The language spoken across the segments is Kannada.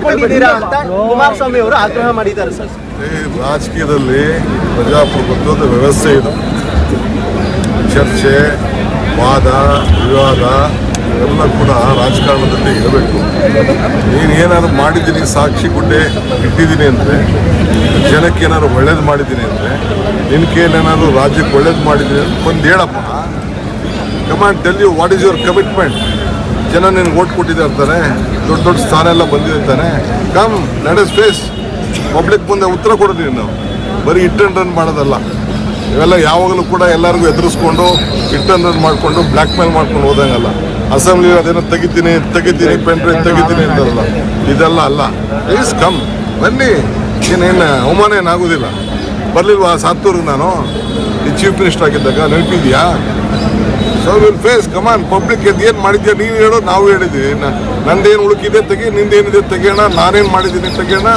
ಬಳಸ್ಕೊಂಡಿದ್ದೀರಾ ಅಂತ ಕುಮಾರಸ್ವಾಮಿ ಅವರು ಆಗ್ರಹ ಮಾಡಿದ್ದಾರೆ ಸರ್. ರಾಜಕೀಯದಲ್ಲಿ ಪ್ರಜಾಪ್ರಭುತ್ವದ ವ್ಯವಸ್ಥೆ ಇದೆ. ಚರ್ಚೆ, ವಾದ, ವಿವಾದ ಎಲ್ಲ ಕೂಡ ರಾಜಕಾರಣದಲ್ಲಿ ಇರಬೇಕು. ನೀನು ಏನಾದ್ರು ಮಾಡಿದ್ದೀನಿ, ಸಾಕ್ಷಿ ಗುಡ್ಡೆ ಇಟ್ಟಿದ್ದೀನಿ ಅಂದರೆ, ಜನಕ್ಕೆ ಏನಾದ್ರು ಒಳ್ಳೇದು ಮಾಡಿದ್ದೀನಿ ಅಂದರೆ, ನಿನ್ನ ಕೈಯಲ್ಲಿ ಏನಾದ್ರು ರಾಜ್ಯಕ್ಕೆ ಒಳ್ಳೇದು ಮಾಡಿದ್ದೀನಿ ಅಂತ ಒಂದು ಹೇಳಪ್ಪ. Command tell you what is your commitment. ಜನ ನಿನ್ಗೆ ಓಟ್ ಕೊಟ್ಟಿದ್ದಾರೆ ತಾನೆ, ದೊಡ್ಡ ದೊಡ್ಡ ಸ್ಥಾನ ಎಲ್ಲ ಬಂದಿದೆ ತಾನೆ. Come let us face public ಮುಂದೆ ಉತ್ತರ ಕೊಡೋದು. ನಾವು ಬರೀ ಹಿಟ್ ಆ್ಯಂಡ್ ರನ್ ಮಾಡೋದಲ್ಲ. ಇವೆಲ್ಲ ಯಾವಾಗಲೂ ಕೂಡ ಎಲ್ಲರಿಗೂ ಎದುರಿಸ್ಕೊಂಡು ಹಿಟ್ ಆ್ಯಂಡ್ ರನ್ ಮಾಡಿಕೊಂಡು ಬ್ಲ್ಯಾಕ್ ಮೇಲ್ ಮಾಡ್ಕೊಂಡು ಹೋದಂಗಲ್ಲ. ಅಸೆಂಬ್ಲಿ ಅದೇನೋ ತೆಗಿತೀನಿ ಪೆನ್ ಡ್ರೈವ್ ತೆಗಿತೀನಿ ಅಂತಾರಲ್ಲ, ಇದೆಲ್ಲ ಅಲ್ಲ. ಪ್ಲೀಸ್ ಕಮ್, ಬನ್ನಿ. ಏನೇನು ಅವಮಾನ ಏನಾಗೋದಿಲ್ಲ. ಬರಲಿಲ್ವಾ ಸಾತ್ತೂರಿಗೆ ನಾನು ಈ ಚೀಫ್ ಮಿನಿಸ್ಟರ್ ಆಗಿದ್ದಾಗ, ನೆನಪಿದ್ಯಾ? So will face. Come on, public ಏನು ಮಾಡಿದ್ಯಾ ನೀನು ಹೇಳೋ, ನಾವು ಹೇಳಿದ್ದೀವಿ. ನಂದೇನು ಉಳುಕಿದೆ ತೆಗಿ, ನಿಂದೇನಿದೆ ತೆಗಿಯೋಣ, ನಾನೇನು ಮಾಡಿದ್ದೀನಿ ತೆಗಿಯೋಣ,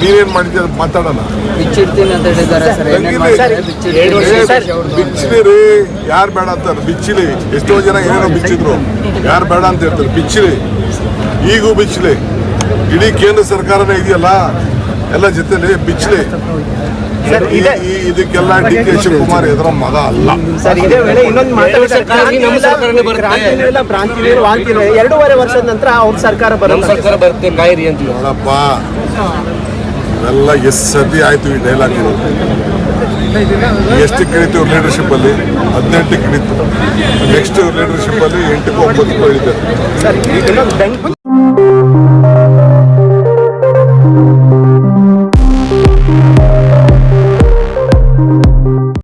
ನೀನೇನು ಮಾಡಿದ್ಯಾ ಅಂತ ಮಾತಾಡೋಣ. ಬಿಚ್ಚಿಲಿ ರೀ, ಯಾರು ಬೇಡ ಅಂತಾರೆ? ಬಿಚ್ಚಿಲಿ. ಎಷ್ಟೋ ಜನ ಏನೇನೋ ಬಿಚ್ಚಿದ್ರು, ಯಾರು ಬೇಡ ಅಂತ ಹೇಳ್ತಾರೆ. ಬಿಚ್ಚಿಲಿ, ಈಗೂ ಬಿಚ್ಚಿಲಿ. ಇಡೀ ಕೇಂದ್ರ ಸರ್ಕಾರನೇ ಇದೆಯಲ್ಲ, ಎಲ್ಲ ಜೊತೆಲಿ ಬಿಚ್ಚಿಲಿ. ಇದಕ್ಕೆಲ್ಲ ಡಿ ಕೆ ಶಿವಕುಮಾರ್ ಎದುರ ಮಗ ಅಲ್ಲ ಸರ್. ಇದೇ ವೇಳೆ ಇನ್ನೊಂದು ಮಾತಾಡ್ತಾರೆ, 2.5 ವರ್ಷದ ನಂತರ ಅವ್ರ ಸರ್ಕಾರ ಬರುತ್ತೆ ಕಾಯಿರಿ ಅಂತ. ನೋಡಪ್ಪ, ಇವೆಲ್ಲ ಎಷ್ಟು ಸತಿ ಆಯ್ತು ಈ ಡೈಲಾಗ್. ಎಷ್ಟು ಕೇಳಿತು ಲೀಡರ್ಶಿಪ್ ಅಲ್ಲಿ? 18 ಕೇಳಿತ್ತು. ನೆಕ್ಸ್ಟ್ ಲೀಡರ್ಶಿಪ್ ಅಲ್ಲಿ 8-9 ಹೇಳಿದ್ದಾರೆ.